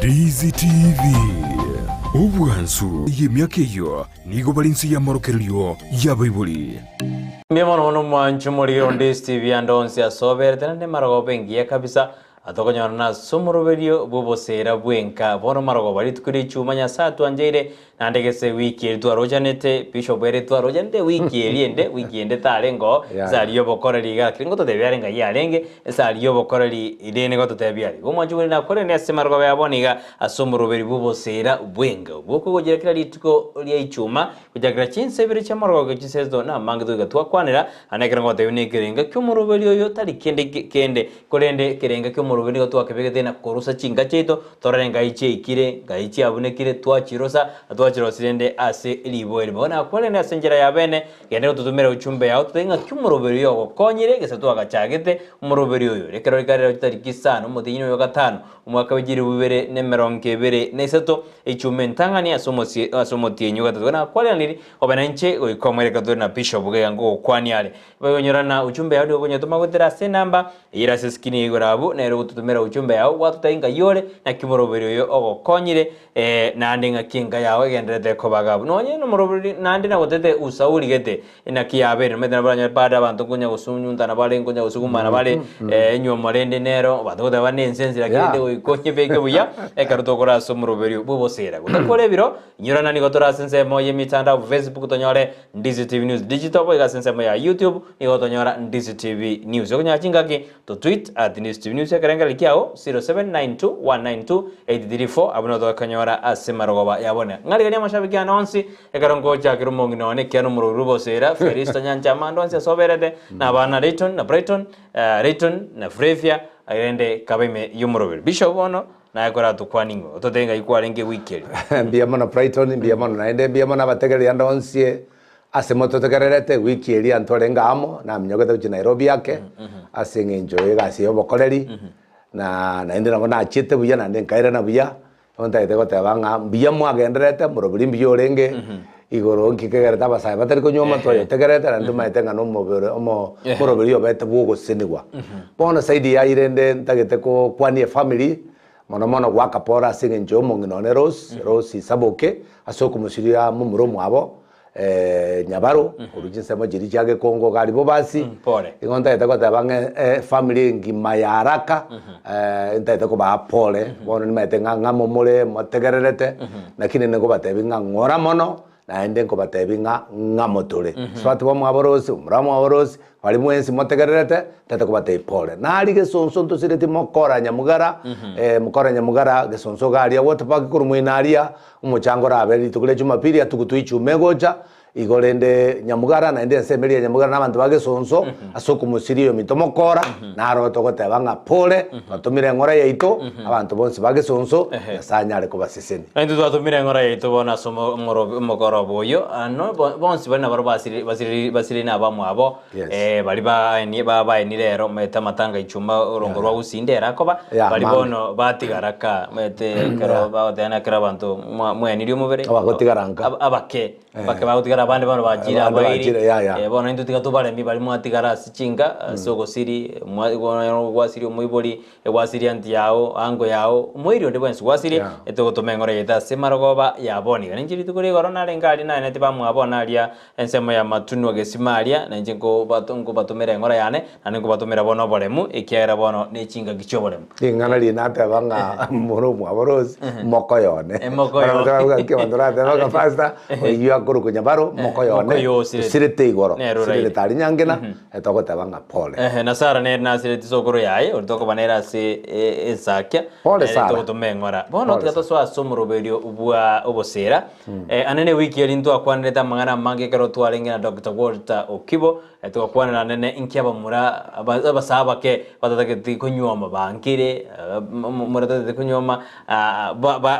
DZTV Ubwansu y'emyaka eyo nigo balinsi ya morokerio ya Bible. Miemono hono mwanchu muri on DZTV andonsi asobere tenande marago bengiye kabisa atokonyana na somoroberio bubosera bwenka bono marago bari tukuri chumanya satu anjeire nandegese wiki eri twarojanete bishop eri twarojanete wiki ende tarengo zaliyo bokoreri ga kiringo to debiarenga yarenge zaliyo bokoreri idene go to debiari umwanju muri nakore ne semarago yaboniga asomoroberi bubosera bwenga boko gogera kira lituko lya ichuma kujagira chinsebere chamarago gisezo na mangdo gatwakwanira anekirango tebine kirenga kyomoroberio yo tari kende korende kirenga kyomoroberi go twakebegete na korusa chinga cheto torenga iche ikire gaichi abunekire twachirosa twachirosirende ase libo bona kwale na senjera ya bene gende tutumira uchumbe yao tutenga kyumoroberio go konyire gese twagachagete umoroberio yo rekero ikarira tariki 5 mutinyo yo gatano umwaka w'igiri bubere ne 2023 ichume ntangani asomotie nyoga twana kwale niri obananche oikomere kadwe na bishop bwe ngo kwanyale bayonyorana uchumbe yao go nyotoma gutera se namba ira se skini igorabu na ero tutumira uchumbe yao watutenga yore na kyumoroberio yo go konyire nande ngakinga yawe gendete ko bagabu nonye no morobiri nande na gotete usauri gete ina kiyabere medana baranya pada bantu kunya gusunyunta na bale kunya gusugumana bale enyo morende nero badoda banensenzira kende ukonye beke buya ekaruto kora somorobiri bubosera gutakore biro nyurana ni gotora sense moye mitanda Facebook tonyore DZTV News digital boy ga sense moya YouTube ni gotonyora DZTV News okunya chingaki to tweet at DZTV News akarenga likiao 0792192834 abuno kanyora asemarogoba yabona ngari gani mashabiki anonsi ekarongo cha kirumongi none kiano mururubo sera Ferista Nyancha mandonsi soberede na bana Rayton na Brighton Rayton na Frevia agende kabime yumurubiri bishop bono na yakora tukwaningo totenga ikwarenge weekend mbia mona Brighton mbia mona naende mbia mona bategeri andonsi asemoto tegererete weekend antorenga amo na mnyogete ku Nairobi yake asenge enjoy gasi yobokoreri na naende na achite buya na ndenkaira na buya onta etego tabanga mbia mwagenderete murobiri mbio orenge igoro nkikegereta basaya batari kunyoma twayo tegerete na nduma etenga no mobere omo murobiri obete bugo sinigwa bona saidi ya irende ntagete ko kwani family mono gwakapora singe njomo nginone Rose Saboke asoko musiria mumuro mwabo Nyabaro urujinse mo jiri cyage Kongo gari bo basi ingonta etego tabanga family ngima ya haraka enta ko ba pole bono ni metenga ngamo mole motegererete nakine ngo batebinga ngora mono na ende ngo batebinga ngamotole swati bo mwaborosi muramo waborosi wali mwensi motegererete tete ko batei pole nali ge sonso tusireti mokora nyamugara mukora nyamugara ge sonso gari wote paki kurumuinaria umuchangora abeli tukule Jumapili atukutuichu megoja igorende nyamugara na ende semeli nyamugara nabantu bage sonso asoko musirio mitomokora na roto gotebanga pole batumire ngora yaito abantu bonse bage sonso sanyare ko baseseni ende twatumire ngora yaito bona somo mokoro boyo no bonse bana basiri na bamwe abo bali ba ni rero meta matanga ichuma urongorwa usindera koba bali bono batigaraka mete kero baotena kera bantu mweniri umubere abagotigaranga abake bagotigara abandi bano bagira abairi bona into tigatubale mi bali mwatigara sichinga soko siri gwasiri umuyiboli gwasiri anti yao ango yao umwiri onde bwensu gwasiri etogotomengora yeta semarogoba yaboni ganjiri tukuri gorona rengari na neti bamwe abona alia ensemo ya matunu agesimaria na njingo batongo batomera ngora yane nanengo batomera bono bolemu ekiera bono nechinga gichobolemu ingana lina tabanga moro mwaborosi mokoyone mokoyone ke bandora tabanga pasta iyo akuru kunyabaro mokoyone sirete igoro sirete tari nyangena etoko tabanga pole na sara ne na sirete sokoro yaye ortoko banera se ezakya etoko tomengora bono tikato asomoroberio ubwa obosera anene wiki elinto akwaneta mangana mange kero twalenga Dr. Walter Okibo etoko kwanera nene inkiaba mura abasaba ke batatake kunyoma bangire murata kunyoma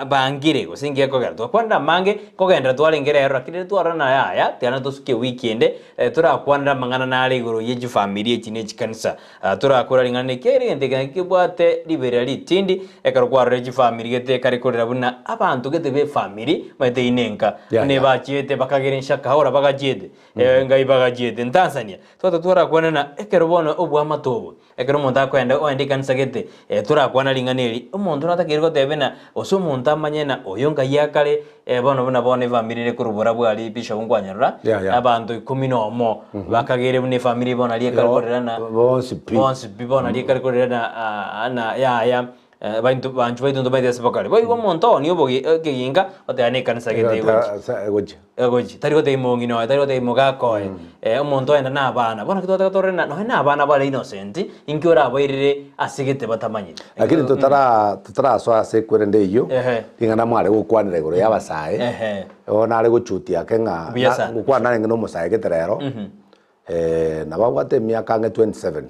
bangire gusingiye ko gato kwanda mange ko gendera twalengera ero akire twarana ya tiana tosuke weekend turakwanira mangana nari iguru yeji family ekine chikanisa turakora ringane kere ndege kibwate libera litindi ekarwa reji family gete karikorera buna abantu gete be family mate inenka ne bachiete bakageresha kahora bagajede ngai bagajede Tanzania batamenye twata turakwana na ekero bono obwa matobo ekero omonto akwenda oende kanisa gete turakwana ringaneri omonto natakire gotebe na ose omonto amanye na oyo ngai akare bono buna bono efamiri ere korobora bwari bishop nkwanyarora abantu 11 bakagere bune family bono ali ekare korerana bonsi bono ali ekare korerana na ya bantu baitundu baitese bakare boy omonto ni obogi keginga otane kanisa gete egoji tari gote imongi no tari gote imogakoe omonto enda na abana bona kitota torena no na abana bale innocent inkiora abairire asigete batamanyire lakini tutara so ase kwerende iyo tingana mware gukwanire iguru yabasae ona ari guchutia kenga gukwana ngeno musae geterero na bagwate miaka nge 27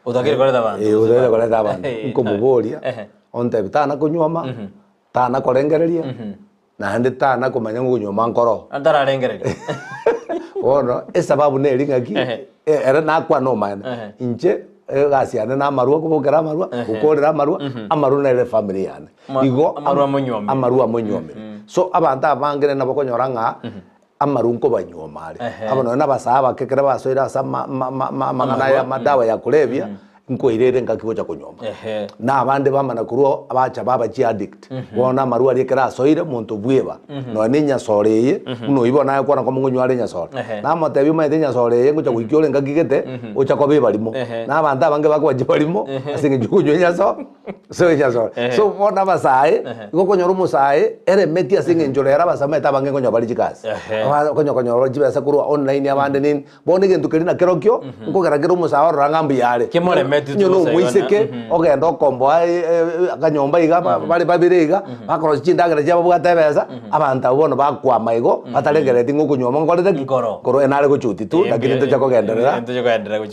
udakire koreta bantu udakire koreta bantu nkomuboria onte bitana kunyoma tana korengereria na ndi tana kumanya ngunyoma nkoro antara rengereria ono esababu ne ringaki era nakwa no man inje gasiane na marua kubogera marua gukorera marua amaru na ile family yane igo amaru amonyomi so abantu abangere nabo konyoranga amaru nko banyomare abano na basaba kekera basoira sama mangana ya madawa ya kulevya nko irere ngakigocha kunyoma na abande bamana kuruo abacha baba chi addict bona maru ari kera soire muntu bweba no ninya soreye uno ibona yakora ko mungunyu ari nya sore na motebi ma nya soreye ngocha kuikyole ngakigete ucha ko bebalimo na abanda bange bakwa jibalimo asinge jukunyu nya so nya sore so bona basae gokonyora umusae ere meti asinge njorera basameta bange ngonya bali jikasi konyo jibasa kuruo online abande nin bone gentu kerina kerokyo ngo garagero umusae orangambi yare nyono mwiseke ogenda okombo akanyomba iga bali babiriga bakoro chindagera jabo bwatebeza abantu abono bakwama igo batarengereti ngukunyoma ngorete koro enale guchuti tu lakini nto chakogenderera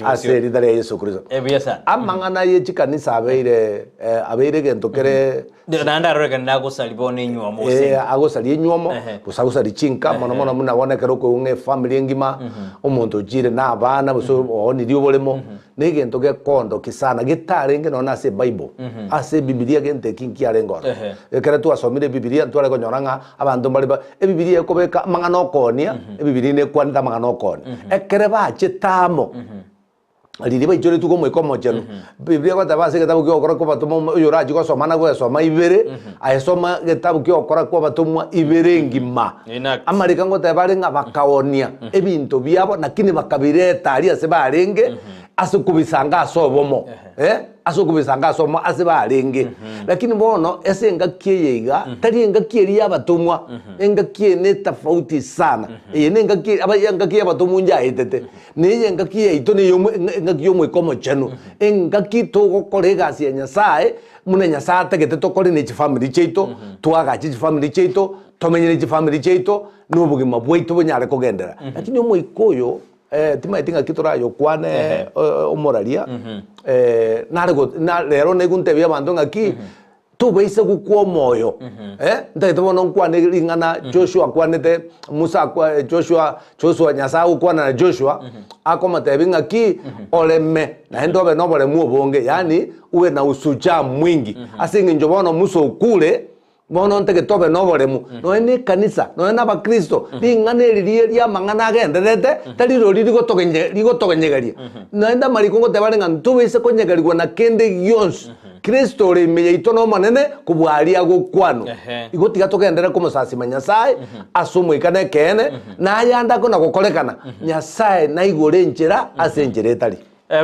aseri dare Yesu Kristo ebiasa amangana ye chikanisa abeire gento kere nanda rogenda gusalibone nyuomo agusali nyuomo kusagusali chinka mono muna bonekero ko unge family ngima omuntu jire na abana buso oni dio bolemo ne gento ge kondo kisana gitarenge nona ase Bible ase Biblia gente kinki arengora ekere tu asomire Biblia ntware konyoranga abantu bali Biblia ekobeka mangana okonia Biblia ne kwanda mangana okonia ekere ba chetamo aliriba ijore tuko mwikomo chenu Biblia kwa tabase kitabu kyo okora kwa batomo yoraji kwa somana kwa soma ibere ayesoma kitabu kyo okora kwa batomo ibere ngima amarika ngo tabale nga bakaonia ebintu byabo nakini bakabireta ali ase barenge asukubisanga asobomo asukubisanga asomo ase barenge lakini bono ese ngakieyega tari ngakieri yabatumwa ngakie ne tofauti sana ne ngakie abayangakie abatumwa njaitete ne ngakie ito ne ngakio mwikomo chenu ngaki to gokorega cia Nyasaye muna Nyasaye tegete tokore ne family cheito twagachi family cheito tomenyere family cheito n'ubugima bwaitu bunyare kugendera lakini omwikoyo timaitinga kiturayo kwane omoraria na lero neguntebia bantu ngaki tubeise gukwo moyo ndete bono nkwane ringana Joshua kwanete Musa kwa Joshua Nyasaye kwana na Joshua akomatebi ngaki oleme na ndobe nobole muobonge yani uwe na usucha mwingi asingi njobono muso kule bono ntege tobe noboremu no ene kanisa no ena ba Kristo ringaneririe ria mangana agenderete tariro rigotogenyegeria no enda marikongo tebarenga ntubise konyegerigwa na kende yons Kristo rimeye itono manene kubwaria gukwano igotiga togendera kumusasima Nyasaye asumwe ikane kene na yanda kona gukorekana Nyasaye na igore njera asenjere tari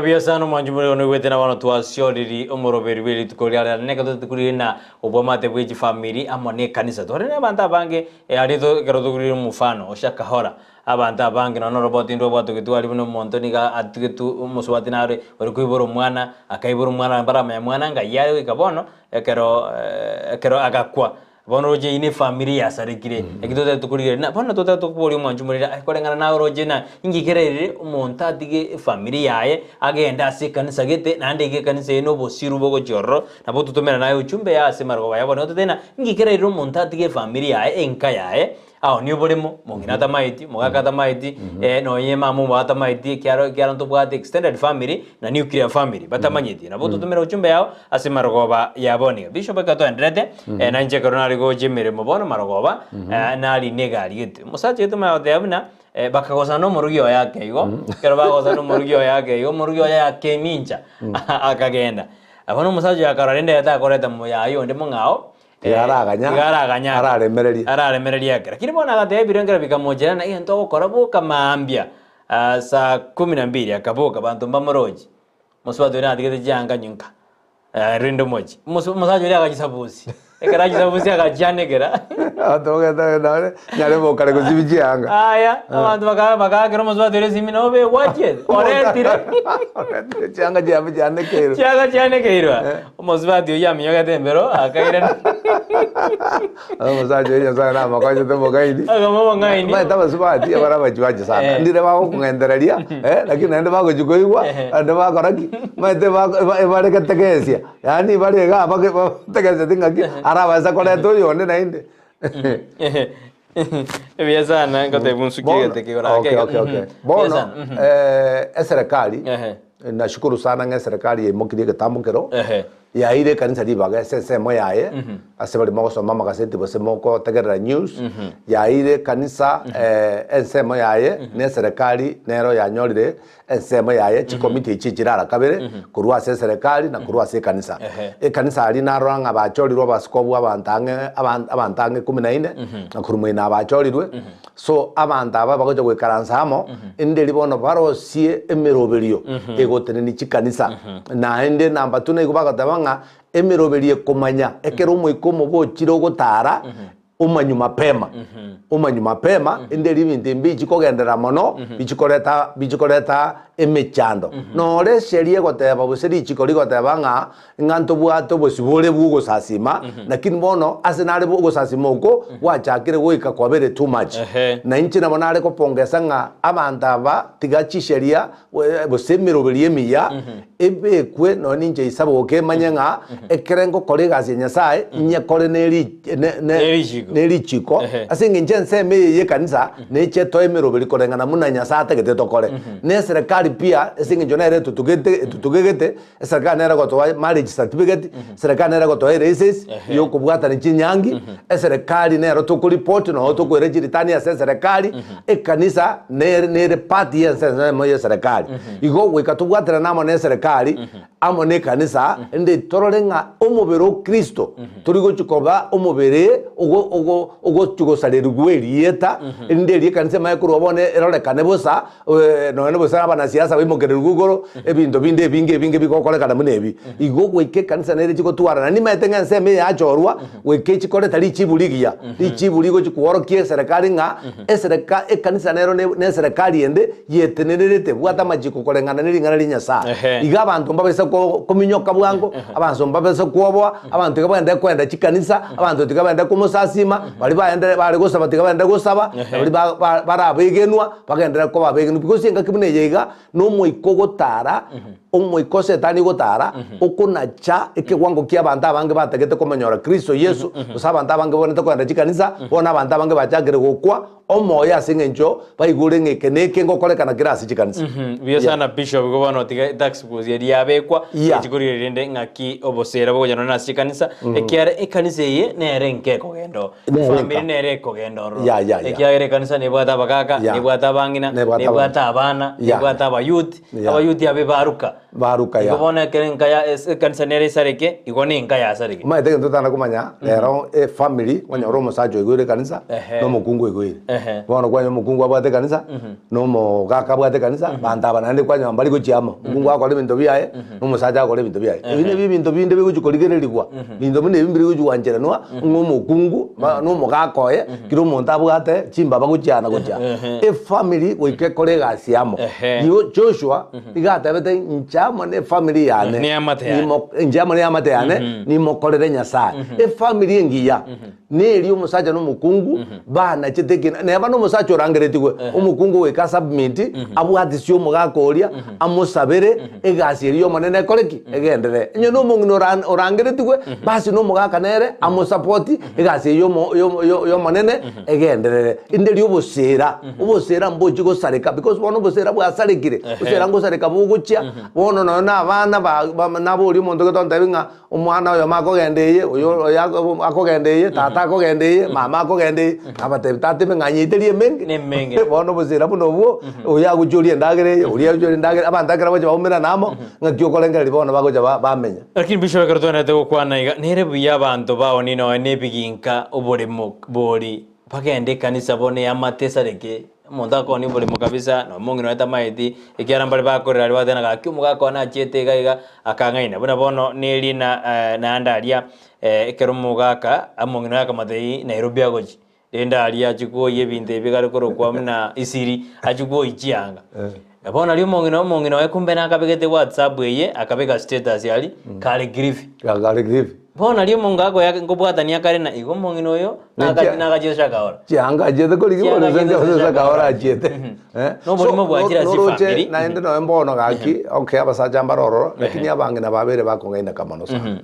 biasano manjumuri ono wetena wano twasioriri omoroberi beri tukoriara neka tukurina obomate bweji family amone kanisa tore abantu abange arito kero tukurira mufano oshakahora abantu abange no robot ndo bwato kitwali buno montoniga atigetu muswati nare ori kuiboro mwana akaiboro mwana barama ya mwana nga yayo ikabono kero agakwa bono roje ine family ya sarekire ekitote tukurire na bono tota tukubori mwanjumurira akorengana na roje na ingikerere umuntu atige family yaye agenda asikanisa gete nande ge kanisa eno bosiru bogo jorro nabo tutomera nayo uchumbe ya semargo baya bono totena ingikerere umuntu atige family yaye enka yaye aho niyo bolemo mongina maiti mogakata maiti no yema mu bata maiti kyaro ntubwate extended family na nuclear family batamanyiti nabo tutomera uchumbe yao asemargo ya boni bishop kato ndrete na nje koronari go jimere mobono marogoba na ali negari gete musaje tuma yabna bakagosa no murugi oyake igo kero bagosa no murugi oyake igo murugi oyake mincha akagenda abono musaja yakararende yatakoreta muyayo ndimo ngao yaraganya araremereria yake lakini bona agate birengera bikamojera na iyo ntoko korabo kamambia saa 12 akaboka bantu mbamoroji musubado na atigete janga nyunka rindo moji musaja yari akagisabusi ekaraji sabusi akajanegera atogeta nare nyare bokare kuzibijanga aya abantu bakagera musubado yari simino be waje oretire cyanga janekero cyanga janekero musubado yamiyoga tembero akaira musaje yasa na makaje tembo gaidi agamo ngaini mai taba subati abara bajiwaje sana ndire bako kungendereria lakini nende bako jugoigwa ande bako raki mai te bako bare kategesia yani bare ga bako tegese tingaki arabasa kole to yone nainde sana ngote bunsukie tekora okay bono serikali nashukuru sana nga serikali yemokirie getambukero yaire kanisa ribaga sesemo yaye ase bali mogosoma magaseti bose moko tegerera news yaire kanisa ensemo yaye ne serikali nero yanyorire ensemo yaye chikomiti chichirara kabere kurwa ase serikali na kurwa ase kanisa kanisa ali naranga bachorirwa baskobu abantange 14 na kurumwe na bachorirwe so abantu aba bagoje gwekaransamo inde libono barosie emeroberio egoteneni chikanisa na ende namba 2 igubagatabanga emiroberie kumanya ekero umwikomo bochiro gutara umanyu mapema inde libindi mbichi kogendera mono bichikoreta emechando nore sherie goteba buseri chikori goteba nganto bwato bosibore bugo sasima lakini bono asenale bugo sasima uko wachakire goika kwabere too much na inchi na bonale ko pongesa nga abantaba tigachi sheria bosemiroberie miya ebe kwe no ninje isabo ke manyenga ekerengo kolegasi nyasaye nyekore neri chiko asinge njense me ye kanisa ne cheto emeroberi korengana muna nyasate gete tokore ne serikali pia asinge jonere tutugete serikali nera gotoa marriage certificate serikali nera gotoa races yo kubwata ni chinyangi serikali nera to report no to ko regiritani ya serikali kanisa ne party ya serikali igo wikatubwatira namo ne serikali amo ne kanisa ende tororenga omubero Kristo turigo chikoba omubere ogo tugosalira gwerieta nderi kanise mayekuru obone erorekane bosa no bosa abana siasa bimokerera gugoro ebindo binde binge bikokolekana munebi igo gweke kanisa nere chiko twarana ni maitenga nseme ya chorwa weke chikore tari chibuligia ichibuligo chikuorokie serikali nga esereka kanisa nero ne serikali ende yetenererete bwata majiko kolengana niringana linyasa iga abantu mbabese kominyoka bwango abantu mbabese kuoboa abantu tikabende kwenda chikanisa abantu tikabende kumusasima bali bari gusaba tikabende gusaba bali barabegenwa bagendera ko babegenu because inga kibune yega no moiko gotara omoiko setani gotara okunacha ekegwango kia abantu abange bategete komenyora Kristo Yesu usaba abantu abange bonete kwenda chikanisa bona abantu abange bachagire gukwa omoya singenjo baigure ngekeneke ngokolekana kirasi chikanisa biyo sana bishop gobono tiga tax kuzi yabekwa chikurire rende ngaki obosera bogonyana na chikanisa ekiare ekanisa ye nere nkeko gendo family nere kogendo ekiare kanisa ne bwata bakaka ne bwata bangina ne bwata abana ne bwata abayuth abe baruka ya gobona kerenka ya kanisa nere sareke igone nka ya sareke ma ite ntutana kumanya lero family kwanya romo sajo igure kanisa no mukungu igure bono kwanya mukungu abate kanisa no mo gaka abate kanisa banda banande kwanya mbali ko chiama mukungu akole bintu biaye no musaja akole bintu biaye ibine bintu binde biguchikorigererigwa bintu binde bimbiri gujuwanjera no mukungu no mo gakoye kiro monta abate chimba baguchiana gocha family wike kolega siamo yo Joshua igata bete nchama ne family yane ni amate njama ne amate yane ni mokorere nyasaye family ngiya neri umusaja no mukungu bana chitekina ne bano musacha orangeretigwe umukungu we ka submit abwatisyo mugakoria amusabere egasi eriyo monene koreki egendere nyo no mungino orangeretigwe basi no mugakanere amusupport egasi yo monene egendere inderi ubosera mboji go sareka because bono bosera bwasarekire bosera ngo sareka buguchya bono na abana nabo uri muntu gotontabinga umwana oyo makogendeye oyo akogendeye tata akogendeye mama akogendeye abatebi tate benganya anyiterie menge Nemenge. bono bosera buno bwo oya gujuria ndagere uriya gujuria ndagere abandagera baje baumira namo ngakyo kolengera bono bagoja bamenya. Lakini bisho kartona te kwana iga nere buya abantu bao nino ne biginka oboremo bori bagende kanisa bone amatesa reke monda ko ni bori mo kabisa no mungino eta maidi ikiara mbali bakorera ali watena ga kyumuga ko na chete gaiga akangaina bona bono neri na andaria ekeromo gaka amungino yaka matei Nairobi agoji enda ali achiko yebinde bigari koro kwa mna isiri achiko ichianga bona ali mungino ekumbe na akabegete WhatsApp ye akabega status yali kale grief bona ali mungako yake ngobwatania kare na igo mungino yo nagajesha kaora changa jete ko ligo nze kaora ajete no boli mo bwajira si family na ende no mbono gaki okay abasaja mbaroro lakini abange na babere bakongaina kamano sana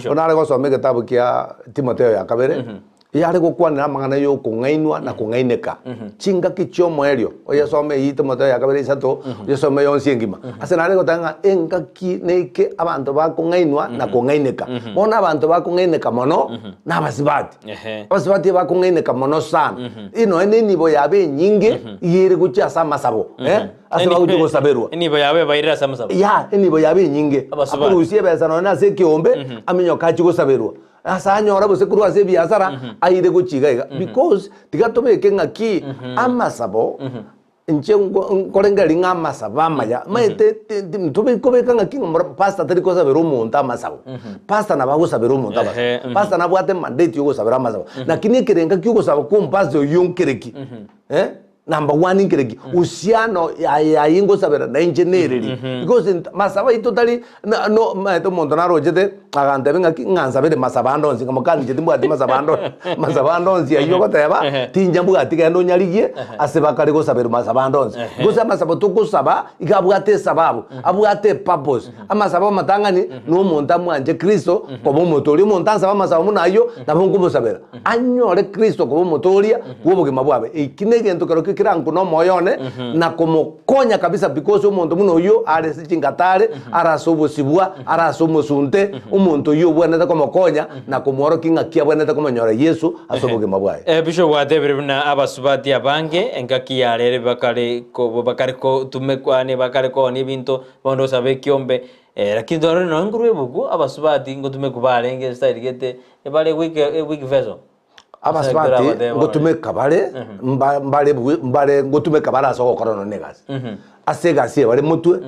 ona go some gitabu kia Timotheo ya kabere yari gukwanira amangana yo kungainwa na kungaineka chinga kichomo elio oya some yite moto ya kabere isato yo some yonsi ngima ase nare gotanga engaki neike abantu bakungainwa na kungaineka bona abantu bakungaineka mono na basibati basibati bakungaineka mono sana ino ene nibo yabe nyinge yiri gucha sama sabo ase baguti gosaberwa nibo yabe bayira sama sabo ya nibo yabe nyinge apurusie besa nona se kiombe aminyo kachi gosaberwa asanyora bose kuru ase biasara aire guchiga because tigatomeke ngaki amasabo nche korenga linga masaba maya maite tube kobeka ngaki pastor tari kosa bero monta masabo pastor na bago sabero monta pastor na bwate mandate yo sabera masabo lakini kerenga kyugo sabo kumpazo yonkereki number 1 inkereki usiano ya ingo sabera na engineering because masaba itotally no maito montona rojete agante benga nganza bere masaba ndonzi kamukani jeti mbwati masaba ndonzi ayo goteba tinja mbwati kendo nyarigie aseba kare go sabera masaba ndonzi gusa masaba tukusaba igabwate sababu abwate purpose amasaba matangani no monta mwanje Kristo kobo motori monta saba masaba munayo nabungu musabera anyore Kristo kobo motoria woboge mabwabe ikinege ntokero kirangu no moyone na komokonya kabisa because umuntu muno yo are sichingatare arasobosibwa arasomosunte umuntu yo bwana komokonya na komoro kinga kia bwana komonyora Yesu asoboge mabwaye bisho watebere na abasubati abange engaki yarere bakare ko tumekwane bakare ko ni bintu bondo sabe kiombe lakini dore no ngurwe bugu abasubati ngo tumekubarenge style gete ebale week vessel abasubati ngo tumekabare mbale ngo tumekabara asogo korono negas asega sie bale mutwe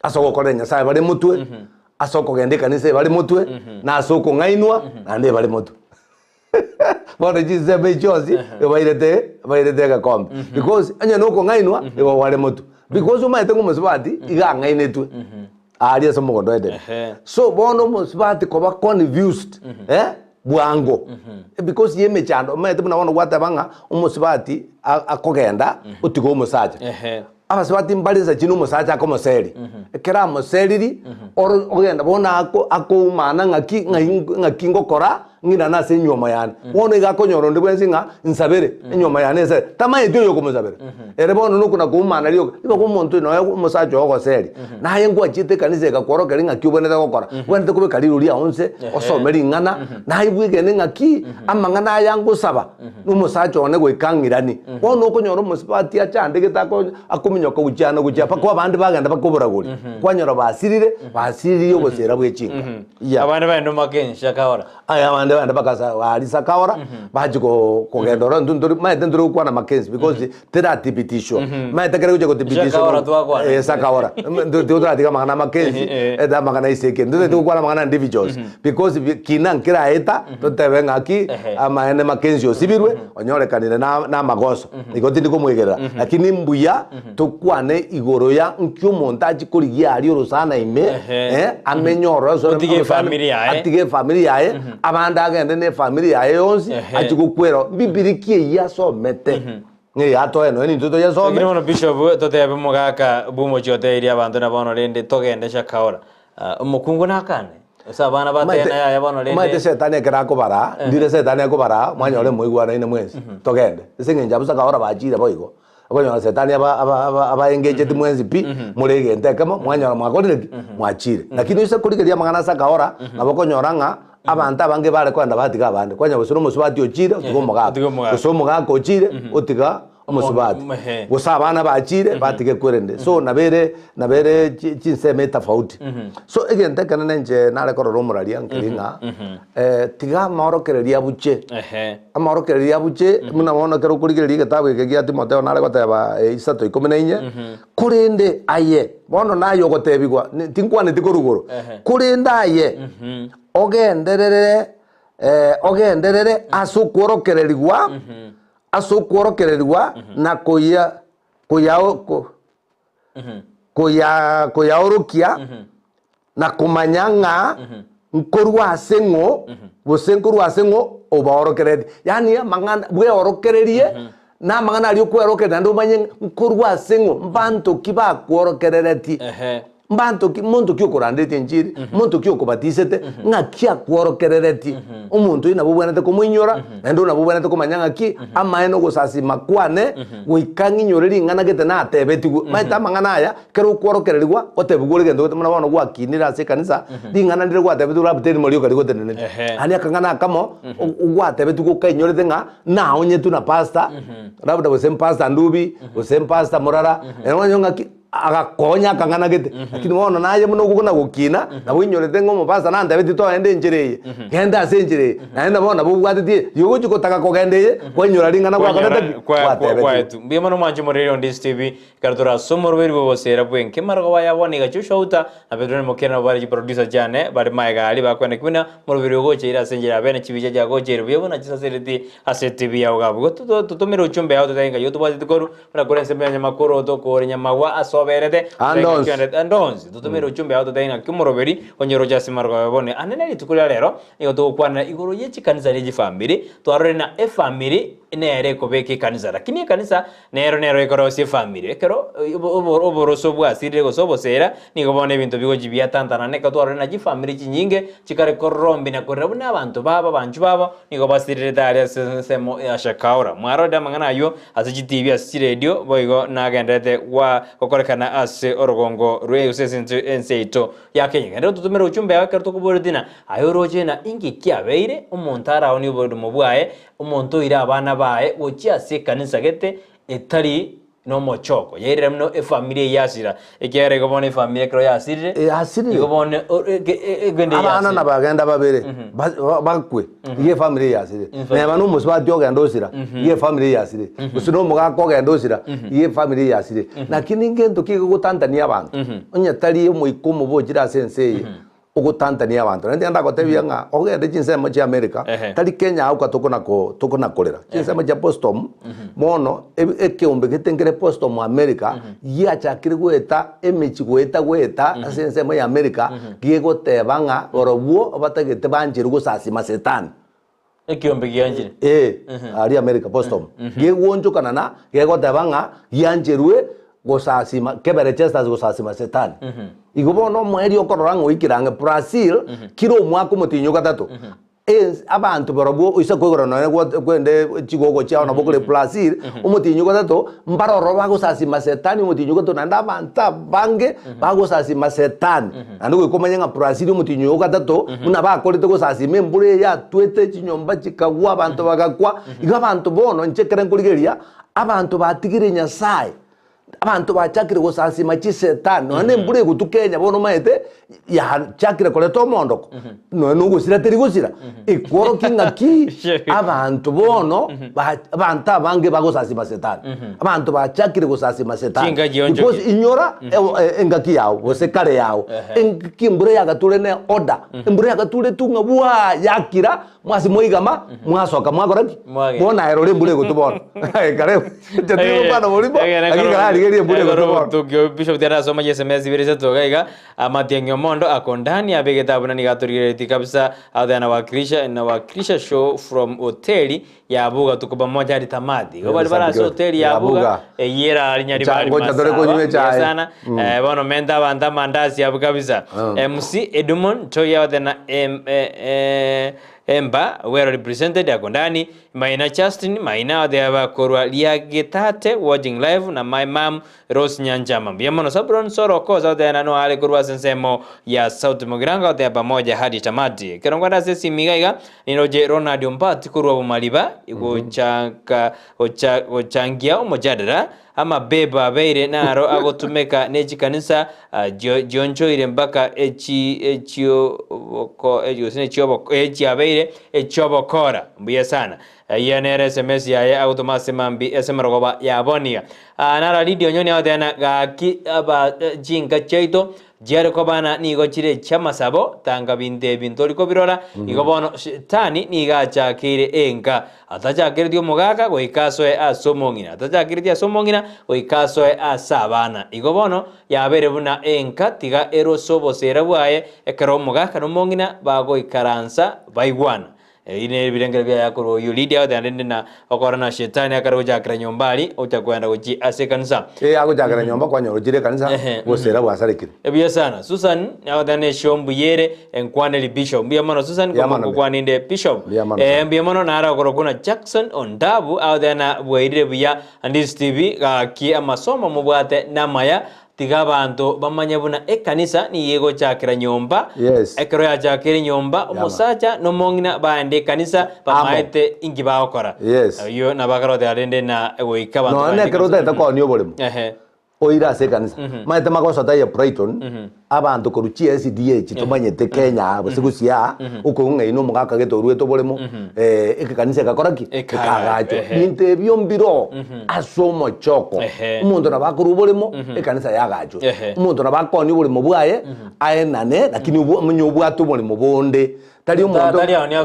asogo korenya sai bale mutwe asoko gende kanise bale mutwe na asoko ngainwa ande bale mutwe bora jize be jozi bairete ga kombe because anya noko ngainwa ewa wale mutwe because umaite ngumusubati iga ngainetwe ari asomo godoede so bono musubati koba confused bwango because yeme chando maite muna wana gwata banga umusubati akogenda utigo umusaja abasubati mbaliza chino umusaja akomoseri kera moseriri ogenda bona akoumana ngaki ngokora ngina nase nyoma yani wone gakonyoro ndibwenzinga nsabere nyoma yani se tamaye tyo yokumuzabere ere bono nukuna kuumana liyo iba kumuntu no umusaja ogoseri naye ngwa chite kanise gakoroka linga kyuboneza gokora wende kube kaliruri aonse osomeri ngana naye bwigene ngaki amangana yangu saba numusaja one gwikangirani wono okonyoro musipati achande getako akuminyoko guchana guchapa kwa bandi baganda bakoboraguri kwanyoro basirire yogosera bwechinga abandi bandi makensha kahora aya bande bakasa walisa kawara bajiko kogendora ndunduri maite nduru kwa na Mackenzie because tera tipitisho maite kare kujako tipitisho sakawara ndu tika magana Mackenzie eda magana iseke ndu kwa na magana individuals because kinan kira eta totebenga aki ama ene Mackenzie osibirwe onyore kanire na magoso igoti ndiko mwegera lakini mbuya tukwane igoro ya nkyo montage kurigia ari orosana ime amenyoro so atige familia yae abanda agende ne familia yae yonsi achikukwero bibirikie yasomete nge ato eno ni tuto yasome ngino no bishop totebe mugaka bumo chote iri abantu nabono rende togende shakaora umukungu nakane sabana batena ya bono rende maite setani kerako bara ndire setani akobara mwanyore muigwana ine mwezi togende sengenja busa kaora bajira boigo abonyo setani aba engage timwenzi pi murege ntekamo mwanyora mwakorire mwachire lakini ise kurigeria magana sakaora naboko nyoranga abantu abange bare kwenda batiga abande kwanya gusura umusubati ochire utugomoga gusomoga kochire utiga umusubati gusa abana bachire batige kwerende so nabere chinseme tofauti so egente kana nje nare korora umuraria nkiringa tiga maorokereria buche amaorokereria buche muna wona kero kurigereria gitabu gya Timotheo nare goteba 3:14 kurinde aye bono nayo gotebigwa tinkwane tikorugoro kurinde aye ogenderere asukworokererwa na kuyaorokia na kumanyanga nkorwa asengo busenkorwa asengo obaorokereri yani mangana bwe orokererie na mangana ali okwerokerera ndo manye nkorwa asengo mbanto kiba kworokerereti mbanto muntu kyokorandete njiri muntu kyokobatisete ngakia kworokerereti umuntu ina bubwanete kumwinyora endo na bubwanete kumanyanga ki amaeno gusasi makwane wikanginyoreri ngana gete na atebeti maita mangana aya kero kworokererwa otebugure gendo muna bono gwakinira se kanisa dingana ndire gwatebeti urabuteri muri ukari gotenene ani akangana kamo ugwatebeti gukainyorete nga na onyetu na pastor rabuda bose pastor ndubi bose pastor morara enwanyonga ki agakonya kangana gete lakini wona naye muno gukuna gukina nabo inyorete ngo mubasa nanda beti to ende njireye ngenda asenjire naenda bona bubwatiti yugo chikotaka kogendeye kwenyora ringana kwa kwetu mbiye mano manje morero on this TV kardora somorweri bobosera bwenke margo waya woni gachushouta abedrone mokena bari producer jane bari maigali bakwene kwina morweri goche ira asenjira bene chibije jago jere biye bona chisasereti ase TV yawo gabo tutomero chumbe yawo tainga youtube atikoru na korense benya makoro to korenya mawa soberete andonzi tutumira uchumbe aho tudaina kimuroberi onyero jasi margo babone anene litukura rero iyo tukwana igoro yechi kanisa leji family twarore na family nere kobeke kanisa lakini kanisa nero ikoro si family ekero oboroso bwa sirire go sobosera nigobone ibintu bigo jibya tantana ne katwarore na ji family chinyinge chikare korombi na korabuna abantu baba banju baba nigo basirire dali semo ashakaura mwaroda mangana ayo asiji TV asiji radio boigo nagendete wa korekana ase orogongo rwe usesintu enseito ya Kenya ngero tutumira uchumbe yakero tukuborodina ayoroje na ingi kyabeire umuntara oni bodo mubwaye umuntu ira abana bae uchi se kanisa gete etari no mochoko yere mno family yasira ekere gobone family kro yasire gobone gwende yasire abana nabagenda babere bakwe ye family yasire ne banu musba dyoga ndosira ye family yasire usino mugako gendosira ye family yasire lakini ngento kigutantania abantu onyatari muikumu bojira sensei ugutantania abantu ndenda gotebia nga ogende chinsemo cha America tari Kenya au katokona kolera chinsemo cha Boston mono ekiumbe gitengere Boston America yachakire gweta emichi gweta asensemo ya America giegoteba nga orobuo batagete banjire gusasi masetani ekiumbe gianjire ari America Boston giegwonjukana na giegoteba nga yanjirwe gosasima kebere chestas gosasima setani igobono mweri okororangwe ikirange Brazil kiro mwako mutinyo gatatu abantu barobo isa kwegorana kwende chigogo chao na bokole Brazil umutinyo gatatu mbaroro bagosasima setani umutinyo gatatu nanda banta bange bagosasima setani ando komanya Brazil umutinyo gatatu muna bakolete gosasima embure ya twete chinyomba chikagwa abantu bagakwa igabantu bono nchekere nkurigeria abantu batigire Nyasaye abantu bachakire gusasima chisetani none mbure gutukenya bono maete ya chakire koleto mondoko none ugusira teri gusira ikoro kinga ki abantu bono abantu abange bagusasima setani abantu bachakire gusasima setani because inyora engaki yawo bosekare yawo enkimbure yagatule ne order mbure yagatule tunga bwa yakira mwasi moigama mwasoka mwagoraki bona erore mbure gutubona kare tetiro bana bolibo akigara Bishop Diana soma SMS birese togaiga amatiengyo mondo akondani abegeta buna nigaturire kabisa adana wakilisha show from hoteli ya Abuga tuko pamoja hadi tamati bali bara hoteli ya Abuga yera alinyari bali sana bono menda banda mandazi abu kabisa MC Edmond toya adana Emba were represented Agondani Maina Justin Maina de Abakorwa Liagetate watching live na my mom Rose Nyanjama Biamono Sabron Soro koza de nano ale kurwa sensemo ya South Mugiranga de pamoja hadi tamati Kirongwana sesi migaiga ninoje Ronald Mbati kurwa maliba ochangia umojadara ama beba beire naro agotumeka neji kanisa jonjo ile mpaka echobokora mbuye sana yanere SMS ya automasi mambi esemerogoba ya bonia nara lidio nyoni audena gaki aba jinga cheito Jere kobana nigo chire chamasabo tanga binte bintori ko birora igobono tani niga chakire enka atachakire dio mogaka go ikasoe asomongina atachakire dio asomongina go ikasoe asabana igobono yabere buna enka tiga erosobo sera bwaye ekero mogaka no mongina bago ikaransa baigwana ine birengere bya yakoro yulidia de na okorana shetani akaro jakra nyombali utakwenda goji asekansa ago jakra nyomba kwa nyorojire kanisa bosera bwasarikire ebiya sana Susan yawadane shombu yere enkwaneli bishop biya mono Susan ko kwaninde bishop biya mono nara korokuna Jackson Ondabu awadana bwaire biya andis TV ki amasomo mubwate namaya tiga bantu bamanya buna ekanisa ni yego chakira nyomba ekero ya chakira nyomba umusacha no mongina baande kanisa bamaete ingiba okora yo nabakaro de arende na egoika bantu no ne kero ta ko ni obolemo oira se kanisa maete makosa ta ya Brighton abantu koruchie SDA chitumanyete Kenya basigusia uko ngeino mugaka getorwe tobolemo kanisa gakoraki kagacho ninte byombiro asomo choko umuntu nabakuru bolemo kanisa yagacho umuntu nabakoni bolemo bwaye aenane lakini umunyobwatu bolemo bonde tali umuntu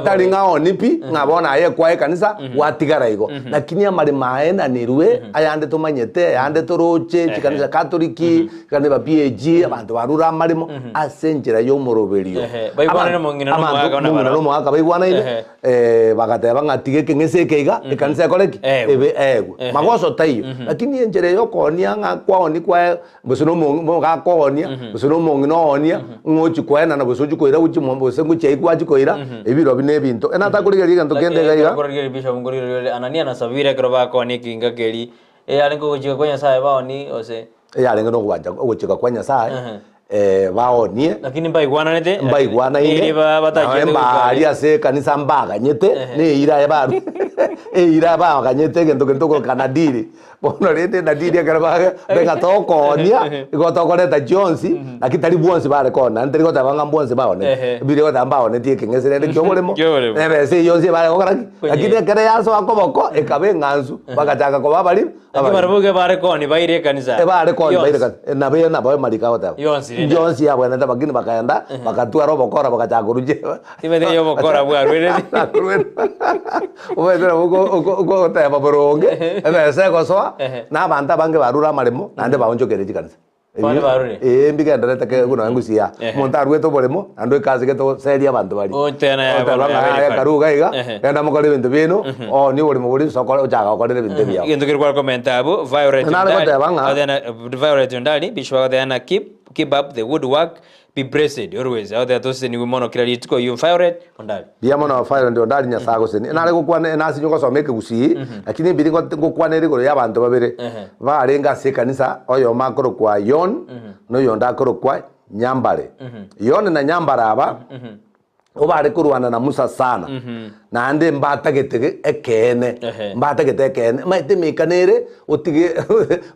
tali ngaoni pi ngabona aye kwa kanisa watigara igo lakini amari maena nirwe ayande tumanyete ayande toroche kanisa katoliki kandi ba PAG abantu barura marimo asenjera yo moroberio baigwana mongina no mwaka baigwana ile bagateba ngatige kengese keiga kanisa koleki magoso tayo lakini enjere yo konia ngakwaoni kwa busuno mo gakonia busuno mongino onia ngochi kwena na busuju koira uchi mombo sengu cheikwa chikoira ebiro bine binto enata kurigeria nto kende gaiga kurigeria bishop ngurire anania na sabire kroba koni kinga keri alengo gochika kwenya sae baoni ose alengo no gwanja gochika kwenya sae baonie lakini mbaigwana nete mbaigwana ile bataje ase kanisa mbaga nyete ne ira ya baru ira baga nyete gento ko kanadiri bono rete nadiri akarabaga benga tokonia igotokoreta Jones akitari bonse bare kona ndiri gotabanga bonse baone bire gotambaone tie kengesere kyobolemo se Jones bare gokaraki akite kare yaso akoboko ekabe nganzu bagachaka ko babali akimarabuge bare koni baire kanisa bare koni baire kanisa na be na ba marika gotaba Jones ya bwana tabagini bakaenda bakatua robo kora bakachaguruje timete yo bokora bwa rwere obedera ugo taba boronge ese gosoa na banta bange barura marimo nande baonjokere kanisa bale barure mbigenda take kuno ngusia monta rweto bolemo ando kazi geto seria bantu bali tena ya karuga iga enda mukore bintu bino ni bolemo boli sokora ujaga okore bintu bya ngendo kirwa komenta abo Violet ndali bishwa gadana keep up the good work, be blessed always out there those ni mono kila litiko you Violet ndali bia mono Violet ndali nya sago seni nale gukwana nasi nyoko someke gusi lakini biringo gukwana riko ya bantu babere barenga se kanisa oyo makoro kwa Yon no yonda koro kwa Nyambare Yon na Nyambare aba obare kurwana na Musa sana na ande mbatagete ekene mbatagete ekene maite mikanere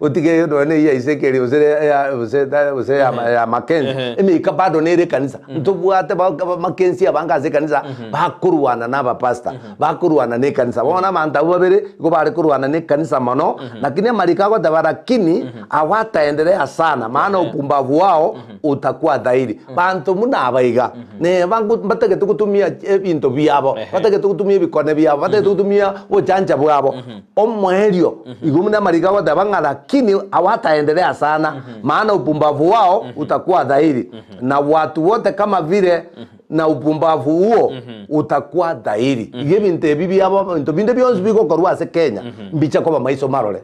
utige no ne ya isekeri ose ya Mackenzie emika bado nere kanisa ntobwate ba Mackenzie abanga ze kanisa bakurwana na ba pastor bakurwana ne kanisa bona manta babere go bare kurwana ne kanisa mano lakini marika kwa tabarakini awataendelea sana maana upumbavu wao utakuwa dhahiri bantu muna abaiga ne bangu batagete kutumia ebinto byabo batagete kutumia bikone byabo batagete kutumia bojanja bwabo omwerio igumuna marika kwa tabanga lakini awataendelea sana maana upumbavu wao utakuwa dhahiri na watu wote kama vile na upumbavu huo utakuwa dhahiri ibintu bibi abo bintu binde byose biko korwa se Kenya mbicha kwa maiso marole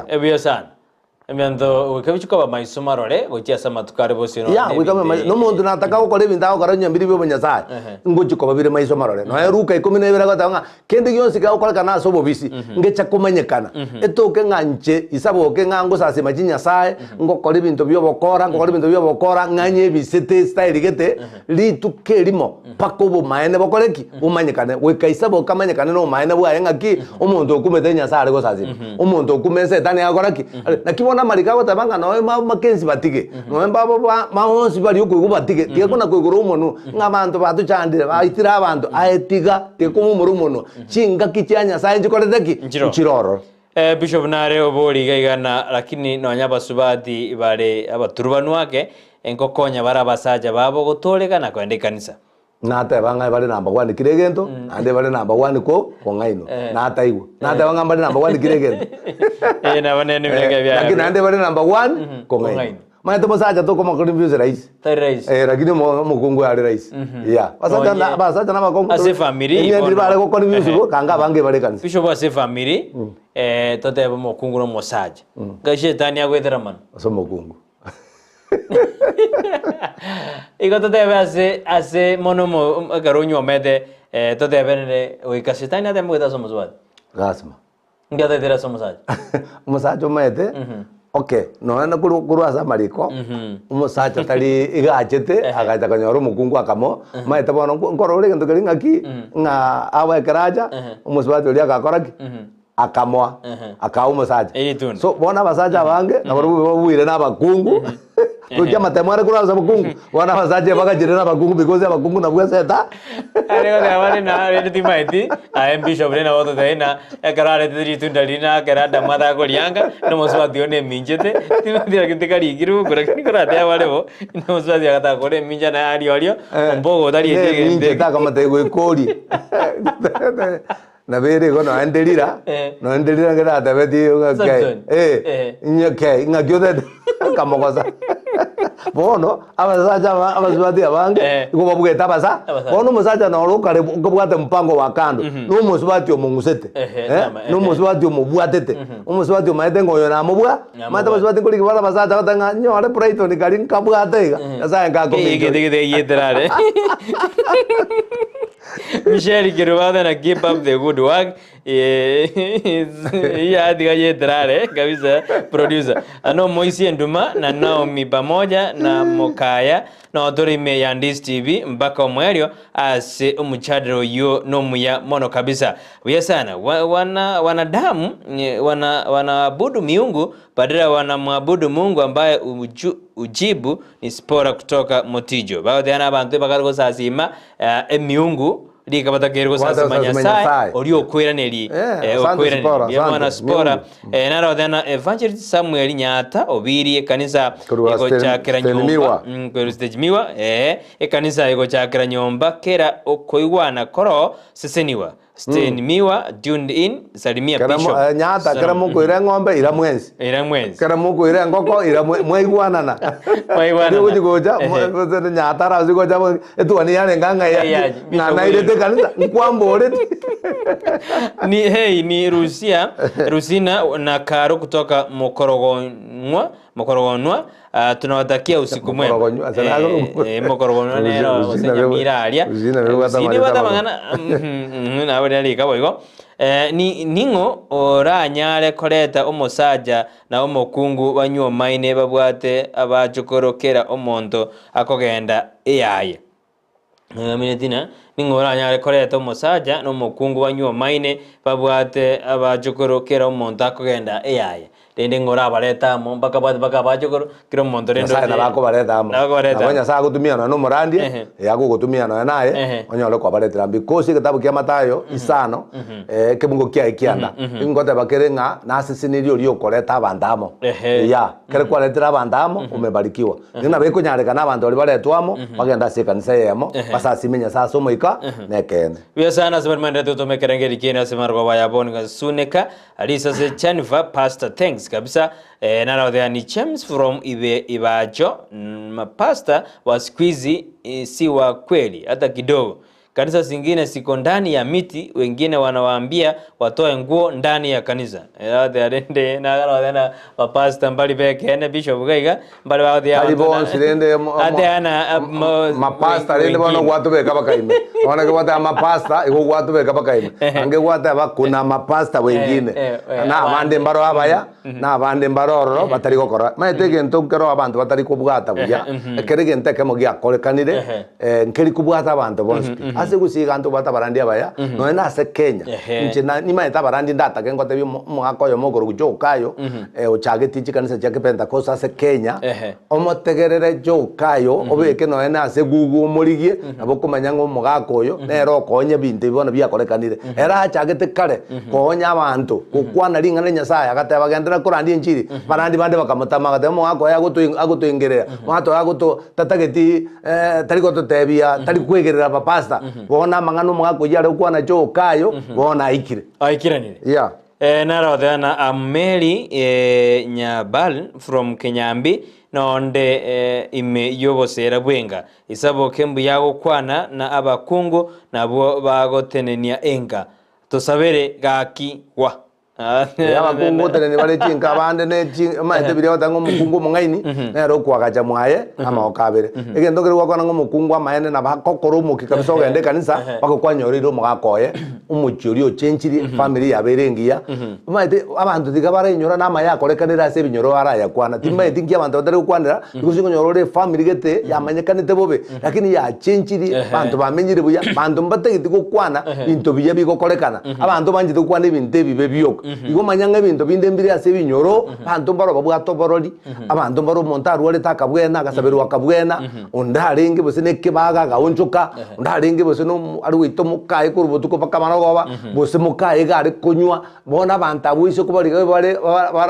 ebiyo sana Emianto ukebichuka ba maisoma rore gochia sama tukare bosino. Ya wikame no muntu nataka gukora ibintu agukora nyambiri byo bunyasaye ngujiko babire maisoma rore no eruka 12 gatanga kende gyonsi ga gukora kana so bobisi ngecha kumenyekana etoke nganje isaboke ngango sase majinya ngokora ibintu byo bokora nganye bisete style gete litukerimo pakobo maene bokoreki umanyekane wika isabo kamanyekane no maene bwa ngaki umuntu okumete nyasare go sase umuntu okumese tani agoraki nakibona marika gotabanga no makenzi batige no mbabo mahonsi bari uko batige tiye kona kwiguru umuntu ngabantu batuchandire baitira abantu aetiga tekumumuru umuntu chinga kicyanya saye njikoreteki chiroro Bishop Nare obori gaigana lakini nonya basubati bare abaturubanu wake enkokonya bara basaja babo gotoreka na kwende kanisa nata banga bari number 1 kiregento ande bari number 1 ko ngaino nata igo nata banga bari number 1 kiregento na banene mega bya lakini ande bari number 1 ko ngaino maana tomosaja to koma contribute rais lakini mukungu ali rais ya basaja na makongo ase family ni bale ko contribute kanga bange bale kanisa Bishop ase family tote mukungu no mosaja gashe tani agwethera man so mukungu Iko tote ase mono garonyo mede tote bene uikasitani ate mweta somos wat gasma ngata dira somos aj umusaja mede okay no na kuru asa mariko umusaja tali igachete agaita kanyoro mukungu akamo maeta bono nkorore ngento kali ngaki nga awe karaja umuswati oli akakoraki akamwa akauma saja so bona basaja bange nabarubu babuire nabakungu kujya matemware kuraza abakungu bona basaje bagajire nabakungu because abakungu nabwe seta ariko abane na redi maiti am bishop rena woto dena ekarare tiri tundalina karada mata kolianga no moswati one minjete timotira kintekari giru kurakini kurate abalebo no moswati agata kore minja na ali mbogo dali ende taka matego ikoli na bere go no andelira ngera tabeti nyake ngagyoda kamokoza bono abasaja abazwadi abange ngo babugeta basa bono musaja no rukare ngobwate mpango wa kando no muswati omungusete no muswati omubwatete umuswati omaete ngoyo na mubwa mata baswati kuri bala basaja batanga nyore Brighton kali nkabwate asa ngako igede yedrare Michelle Kirwada na keep up the good work. Ya diga yedrare kabisa producer. Ano Moisi Nduma na Naomi pamoja na Mokaya na Odorime ya Ndis TV mpaka omwerio ase umuchadro yo no muya mono kabisa. Uya sana wanadamu wanaabudu miungu badala wanamwabudu Mungu ambaye ujibu ni spora kutoka Motijo. Baadhi ya abantu bakarugo sasima miungu Lika batagergo sasa manyasai olio kweraneri okweraneri yamana spora nara odana evangelist Samuel Nyata obiri kanisa ego chakera nyomba stage kanisa ego chakera nyomba kera okoiwana koro seseniwa Stay miwa tuned in salimia bishop Nyata kera muko ira ngombe ira mwenzi kera muko ira ngoko ira mwaigwanana mwaigwanana ndi kugoja Nyata razi goja etuani yane nganga ya na ile kanisa nkwambore ni Rusina na Karo kutoka Mokorogonwa tunawatakia usiku mwema Mokorogonwa nero wasenya miralia Rusina batamangana na wali kaboigo ni ningo oranyare koreta omosaja na omokungu banyuo maine babwate abajukorokera omonto akogenda eyaye Minetina ningo oranyare koreta omosaja no mokungu banyuo maine babwate abajukorokera omonto akogenda eyaye Dende ngora bareta mo baka bajogoro kiro mondo rendo na bako bareta mo abanya sa gutumia no morandi yago gutumia no naye onyole kwa bareta because kitabu kia Matayo isano kebungo kia ikianda ingote bakerenga na asisinirio lio koreta abandamo ya kere kwa letera abandamo umebarikiwa nina beko nyareka na abandu bali baretwamo bagenda se kanisa yemo basasimenya sa somo ika nekene we sana semermande to mekerengeri kina semargo baya bonga suneka alisa se chanva pastor thanks kabisa nara ni James from Ibajo mapasta wa squeezy si wa kweli hata kidogo kanisa zingine siko ndani ya miti, wengine wanawaambia watoe nguo ndani ya kanisa. Arende na garo na mapasta mbali peke na bishop gaiga mbali wa dia mapasta rende bono gwatu beka bakaime ona ke gwata mapasta iko gwatu beka bakaime ange gwata ba kuna mapasta wengine na abande mbaro abaya na abande mbaroro batari gukora maitege ntokero abantu batari kubwata buya kerege nteke mo gya korekanire nkeri kubwata abantu bonse ase gusiga antu bata barandi abaya no na ase Kenya nche na ni maeta barandi ndata ke ngote mwako yo mogoro gujokayo ochage tichi kanisa chake Pentecost ase Kenya omotegerere jokayo obeke no na ase gugu murigie nabo kumanya ngo mugakoyo nero konye binte bona byakorekanire era achagete kare konya abantu kukwana ringana Nyasaye agateba gendera kurandi enchiri barandi bande bakamutama agatema mwako ya agutuingerera mwato agutu tatageti tariko totebia tari kwegerera papasta bona mangano mwako yare kwana jokayo bona aikiranire narothana Ameli Nyabal from Kenyambi nonde ime yobosera bwenga isabo kembu yago kwana na abakungu nabo bagotenenia enga tusabere gaki wa abakungu teneni bale chinka bande ne maite bire tango mukungu mungaini nero kwagacha mwaye ama okabere egendo kiri gwakwana ngo mukungu amaene na bakokoro mukikabisa ogende kanisa bakokwanyoriro mugakoye umuchuri ochenchiri family yaberengia maite abantu digabare nyora na maya korekanira ase binyoro araya kwana timaite ngi abantu batari kwanira bikusingo nyorore family gete yamanyekanite bobe lakini ya chenchiri abantu bamenyire buya abantu mbategiti gukwana into biye bigokorekana abantu banjite kwana ibinte bibe biyoka igo manyanga bintu binde mbiri ase binyoro bantu mbaro babwato borori abantu mbaro montaru wale takabwena gasaberu wakabwena ondaringe bose nekibaga gaunjuka ondaringe bose no ari wito mukaye kurubutuko pakamanogoba bose mukaye gari kunywa bona abantu abwise kubari bare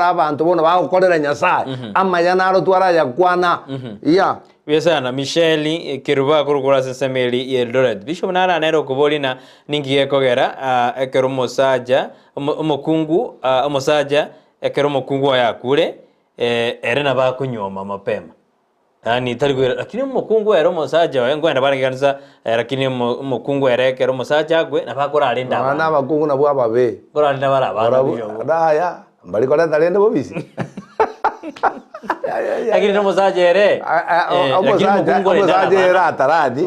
abantu bona bagukorera Nyasaye amanya naro twara yakwana Wesana Michelle Kiruba kurukura sesemeli Eldoret Bishop nara nero kubolina ningiye kogera ekero mosaja umukungu umusaja ekero mukungu yakure erena bakunyoma mapema yani tari lakini umukungu ero mosaja wengo enda baraganza lakini umukungu erekero mosaja gwe nabakora alinda bana abakungu nabo ababe kora alinda barabana daya mbali kora talenda bobisi lakini no musajere musajere atarani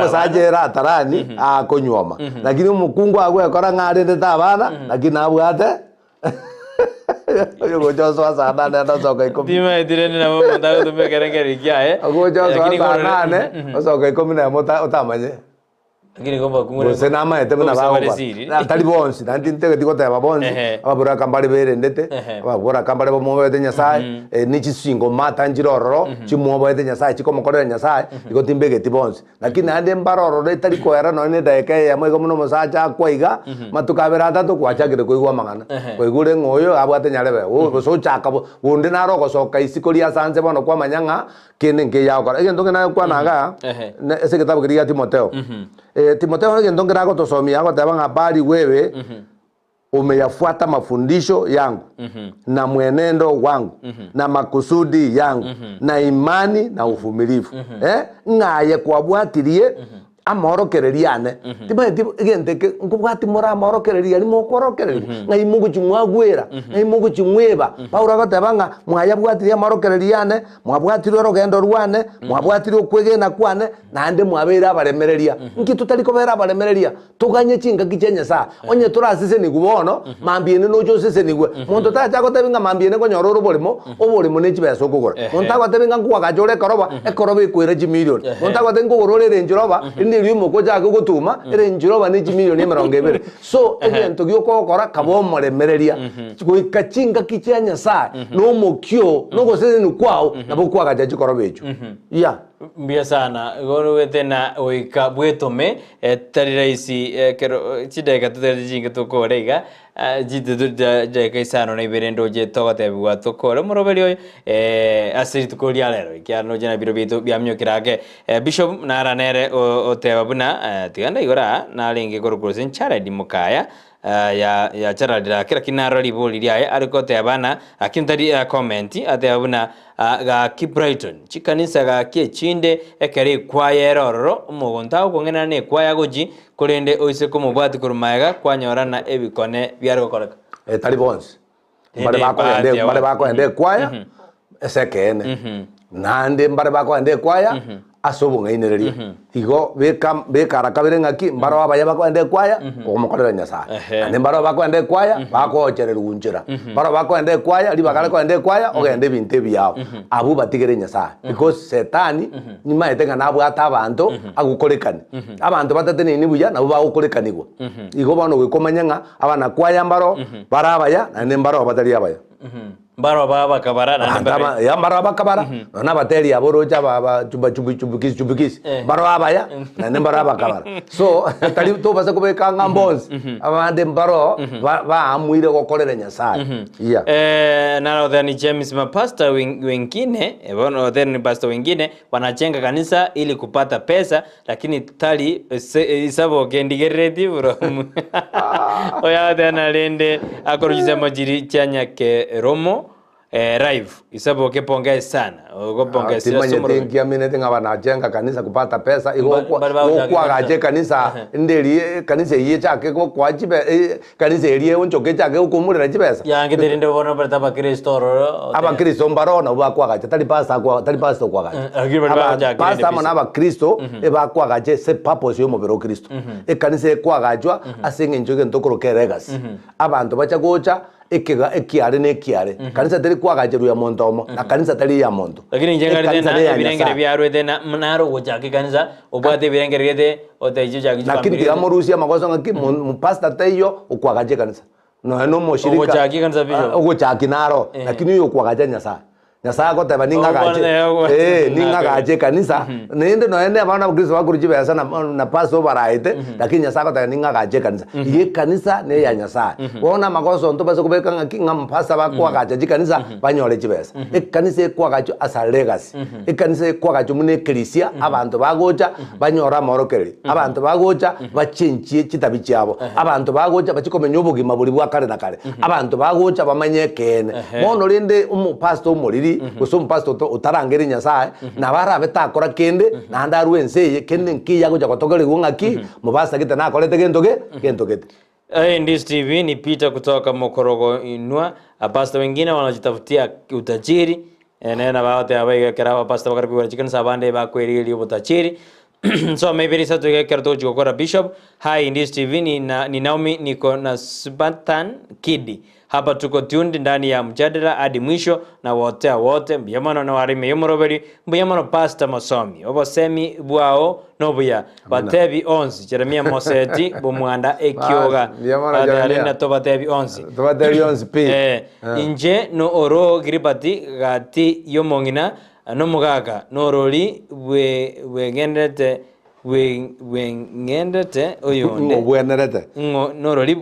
musajere atarani akonyoma lakini umukungu agwe akora ngarende tabana lakini abwate yo gojoso sana na soka ikomi dima idirene na mota tumekerengeri kya gojoso sana ne soka ikomi na mota utamanye Gini gomba kungure. Bose nama ete muna bawo. Na tali bonsi, nanti ntege dikote aba bonsi. Ababura kambale bere ndete. Ababura kambale bo mobe ete Nyasaye. Nichi singo mata njiroro, chi mobe ete Nyasaye, chiko mokore Nyasaye, dikote mbege ti bonsi. Lakini ande mbaroro de tali ko era no ne daike ya mwego muno musacha kwaiga, matukabera tatu kwacha kire koigwa mangana. Koigure ngoyo abwate nyalebe. O so chaka bo unde naro ko so kaisikoli asanze bono kwa manyanga kene nke yao kara. Ege ndoke na kwa naga. Ese kitabu kiria Timotheo. Timotheo ngendo ngira tusomia kwa tabanga habari wewe umeyafuata mafundisho yangu na mwenendo wangu na makusudi yangu na imani na uvumilivu ngaye kwabwatirie amorokereriane tibaye igenteke ngubwati mora amorokereria ni mokorokereria ngai mugu chimwagwera ngai mugu chimweba Paulo agatebanga mwayabwatirie amorokereriane mwabwatirie rogendo rwane mwabwatirie okwegena kwane nande mwabera abaremereria nki tutari kobera abaremereria tuganye chinga kichenya sa onye turasise ni gubono mambiene no josese ni gwe muntu tacha gotebinga mambiene konyororo obolimo ne chibeso kugora muntu agotebinga kwagajore koroba ekoroba ikwere chimilion muntu agotengo gorore njoroba ndirimo ko jago gutuma ere njiro bane milioni 20 so egento gyokokora kabomo remereria gwikachinga kichanya sa no mokyo no gosese ni kwao nabo kwagaja chikorobecho mbia sana goro wetena oika bwetome tari raisi kero chideka tutajinga tukorega jitu deka isano na iberendo je togote bwa tokore murobelio asiri tukolia lero kyano jana biro bitu byamnyo kirage Bishop nara nere oteba buna tiganda igora na linge goro kurusin charedi mukaya ya charalira kira kinaro liboli ria ariko tebana akintari comment atebuna ga Brighton chikanisa ga kiechinde ekere kwaya rororo umugonta ukongena ne kwaya goji kurende oise ko mubati kurumaega kwanyorana ebikone byariko koreka tari bonse mbare bako ende kwaya esekene nande mbare bako ende kwaya asobo ngainereria igo bekara kabere ngaki mbaro abaya bako ende kwaya omukorera nyasa ande mbaro bako ende kwaya bako ocherera unjira mbaro bako ende kwaya libakale ko ende kwaya ogende binte byao abu batigere nyasa because setani nyima etenga nabo atabantu agukorekani abantu batatene ni buya nabo bagukorekanigwa igo bano gwikomanyanga abana kwaya mbaro barabaya nande mbaro batari abaya mbaro baba kabara na ya mbaro bakabara na bateri aboroja baba chubukisi mbaro abaya na mbaro bakabara so tali to basa kubeka ngambonzi abande mbaro ba amuire gokorera nyasaye na then James mapasta wengine bono then pastor wengine wanachenga kanisa ili kupata pesa lakini tali isabo gendigereti bro oya then alende akorujiza majiri chanya ke Romo live isabo ke ponga sana goponga sira somoro tingia minete ngabana jenga kanisa kupata pesa igo kwa gaje kanisa ndeli kanisa iye chake ko kwajibe kanisa eliye unchoke chake ukumurira chipesa yangeterinde bona bata ba Kristo aba Kristo mbarona ba kwa gaje tali pasa kwa gaje pasa mana ba Kristo eba kwa gaje se purpose yo mobero Kristo kanisa kwa gajwa asenge njoge ntokoro ke legacy abantu bacha gocha ekiare nekiare kanisa teri kwagajeru ya mondomo na kanisa teri ya mondo lakini njengari tena birengere byarwe tena mnaro gochake kanisa obwate birengere gete otejo jagi lakini tigamorusia makoso ngaki mpasta teyo ukwagaje kanisa no moshirika gochake kanisa bisho gochake naro lakini yo kwagaje nyasa nyasa ko teba ninga gaje ninga gaje kanisa nende no ene abana Kristo bakuruji besa na paso baraite lakini nyasa ko teba ninga gaje kanisa ye kanisa ne ya nyasa bona makoso nto basa kubeka ngaki ngampasa bakwa gaje kanisa banyole chibesa kanisa kwa gaje asa legacy kanisa kwa gaje mune Ecclesia abantu bagocha banyora morokeri abantu bagocha bachenchie chitabi cyabo abantu bagocha bachikomenya ubugima buri bwa kare na kare abantu bagocha bamanye kene mono rinde pastor umuriri gusoma pastor utarangere nyasaye nabara betakora kende nandaru enseye kende nkiya goja gotogere ngaki mubasa gita nakorete gentoge Ndis TV ni Peter kutoka Mokorogo Inua. Pastor wengine wanajitafutia utajiri na baote abaye kera pastor wakaribu wanachikana sabande ba kweli ile utajiri so maybe risa tuge kerto jukora bishop. Hi Ndis TV ni Naomi niko na Spartan Kidi. Hapa tuko tuned ndani ya mjadala hadi mwisho na wote mbiyamano na warime yomoroberi mbiyamano pastor Masomi obosemi bwao nobuya batebi 11 Jeremia Moseti bomwanda ekyoga adalina to batebi 11 p inje no oro gribati gati yomongina no mugaga no roli wegendete wengendete oyonde bwenerete noroli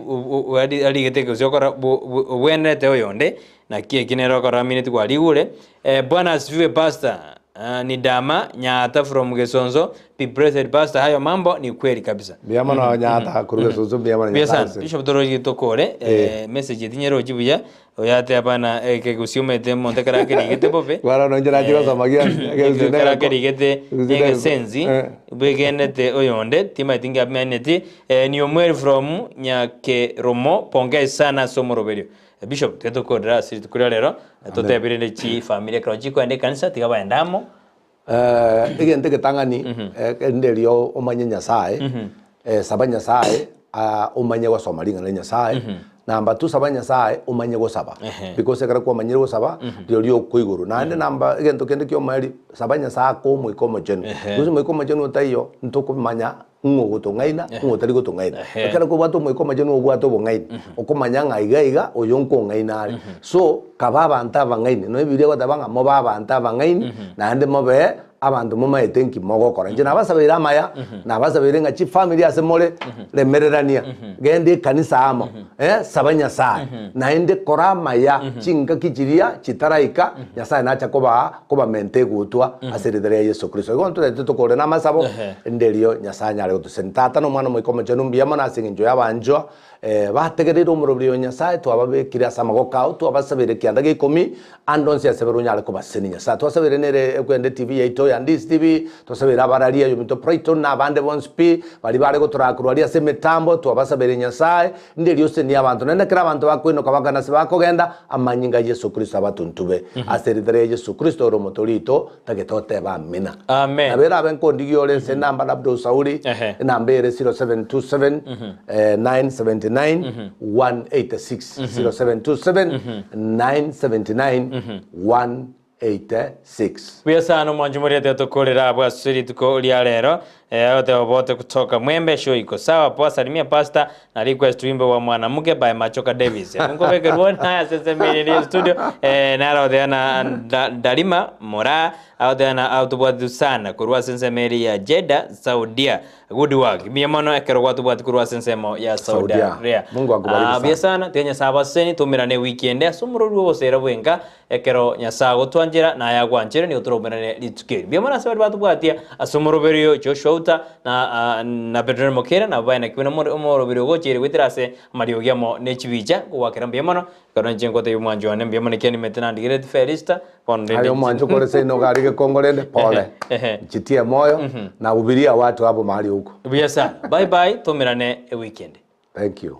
ali gete kuzokora bwenerete oyonde na kie kinero kora minute kwa ligure bwana asifiwe pastor ni Dama Nyata from Gesonzo be blessed pastor hayo mambo ni kweli kabisa biamana Nyata kuru Gesonzo biamana Nyata bishop toroji tokore message tinyero jibuya oyate hapana ke kusiume te monte kara ke rigete bope wala no njira jigo samagia ke kara ke rigete nge senzi begenete oyonde tima tinga meneti ni omwer from Nyake Romo ponge sana somoroberio bishop teto kodra siri kuri rero totebirende chi familia krojiko ende kanisa tigaba endamo igente ketangani ndelio omanye nyasaye sabanya nyasaye omanye go somalinga le nyasaye namba tu sabanya nyasaye omanye go saba because ekara kwa manyiro go saba ndelio kuiguru nande namba igento kende kyo mali sabanya nyasaye ko mwikomo jenu guzo mwikomo jenu tayo ntokumanya ngogutungaina ngotari gutungaina ekara ko bato mwikomo jenu obwato bongaina okomanya ngaiga oyonko ngaina so kababa ntaba ngaine no ebire go tabanga mo baba ntaba ngaine nande mobe abantu mama etenki mogo kora nje nabasabira maya nabasabira ngachi family asemole lemererania gende kanisa amo sabanya sai naende kora maya chinga kijiria chitaraika nyasaye nacha koba mente gutwa aseredere Yesu Kristo gonto tutokore na masabo ndelio nyasaye nyale gutusentata no mwana mwikomo chenu mbiyamo na singinjo yabanjo bategerire omorobiri Nyasaye twababekire asamago kao twabasabire kianda gikumi andonse asebero nyale kubaseni Nyasaye twasabire nere ekwende TV yaito ya Ndis TV twasabire abararia yo mito Brighton na bande bonspi bali bare guturakurwaria se metambo twabasabire Nyasaye ndiri ose ni abantu nene kira abantu bakwino kabagana se bakogenda amanyinga Yesu Kristo abatuntube aseridere Yesu Kristo ro motorito tagetote ba mina amen abera benkondigiyole se namba Abdul Sauli namba 0727 979 186 0727 979 186 Biasano mwanjumuri ya tukolera abwa suri tukolia lero yote wabote kutoka Mwembe show iko sawa poa salimia pasta na request wimbo wa mwanamke by Machoka Davis mungu weke ruona ya sasa mimi studio nara odena Dalima Mora odena autobwadu sana kurwa sense meri ya Jeddah Saudia good work miamono ekero watu bwatu kurwa sense mo ya Saudia Mungu akubariki sana biasana tenya sabaseni tumirane weekend asumuru bosera bwenga ekero nyasago twanjira na yagwanjira ni uturomerane litukeri biamana sabar batu bwatia asumuru berio Joshua na Pedro Mokera na bana kibona mo biro gochire witrase mario gyamo nechibija kuwakira biamana kana njengo te mwanjo ane biamana keni metana ndigire ferista ponde ayo mwanjo kole se no garige kongolende pole chitie moyo na ubiria watu hapo mahali huko biasa bye bye tumirane weekend thank you